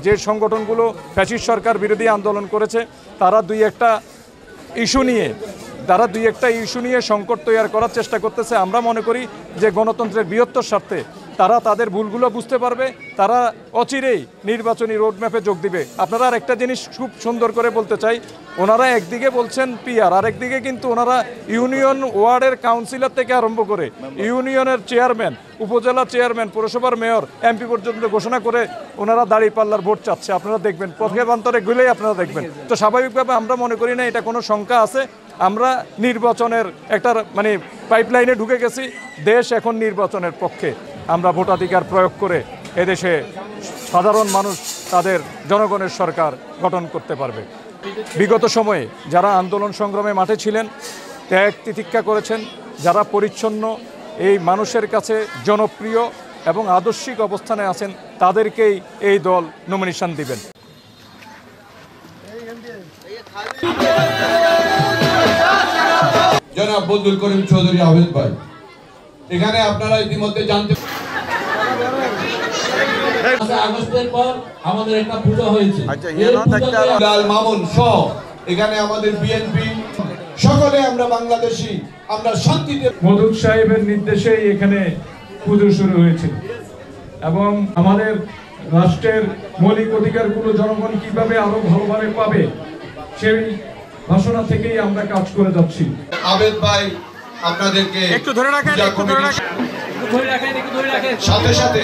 যে সংগঠনগুলো ফ্যাসিস্ট সরকার বিরোধী আন্দোলন করেছে তারা দুই একটা ইস্যু নিয়ে সংকট তৈরি করার চেষ্টা করতেছে। আমরা মনে করি যে গণতন্ত্রের বৃহত্তর স্বার্থে তারা তাদের ভুলগুলো বুঝতে পারবে, তারা অচিরেই নির্বাচনী রোডম্যাপে যোগ দিবে। আপনারা আর একটা জিনিস খুব সুন্দর করে বলতে চাই, ওনারা একদিকে বলছেন পিআর, আরেকদিকে কিন্তু ওনারা ইউনিয়ন ওয়ার্ডের কাউন্সিলর থেকে আরম্ভ করে ইউনিয়নের চেয়ারম্যান, উপজেলা চেয়ারম্যান, পৌরসভার মেয়র, এমপি পর্যন্ত ঘোষণা করে ওনারা দাঁড়িপাল্লার ভোট চাচ্ছে। আপনারা দেখবেন পথে গেলেই আপনারা দেখবেন। তো স্বাভাবিকভাবে আমরা মনে করি না এটা কোনো শঙ্কা আছে। আমরা নির্বাচনের একটা পাইপলাইনে ঢুকে গেছি। দেশ এখন নির্বাচনের পক্ষে। আমরা ভোটাধিকার প্রয়োগ করে এদেশে সাধারণ মানুষ তাদের জনগণের সরকার গঠন করতে পারবে। বিগত সময়ে যারা আন্দোলন সংগ্রামে মাঠে ছিলেন, ত্যাগ তিতিক্ষা করেছেন, যারা পরিচ্ছন্ন, এই মানুষের কাছে জনপ্রিয় এবং আদর্শিক অবস্থানে আছেন, তাদেরকেই এই দল নমিনেশন দিবেন। জনাব বদরুল করিম চৌধুরী আবেদ ভাই, এখানে আপনারা ইতিমধ্যে জানতে আগস্টের পর আমাদের একটা পূজা হয়েছে, মামুন সহ এখানে আমাদের বিএনপি সকলে আমরা বাংলাদেশি, আমরা শান্তিতে। মধুর সাহেবের নির্দেশেই এখানে পুজো শুরু হয়েছিল এবং আমাদের রাষ্ট্রের মৌলিক অধিকারগুলো জনগণ কিভাবে আরো ভালোভাবে পাবে সেই বাসনা থেকেই আমরা কাজ করে যাচ্ছি। আবেদ ভাই আপনাদেরকে একটু ধরে রাখেন, সাথে সাথে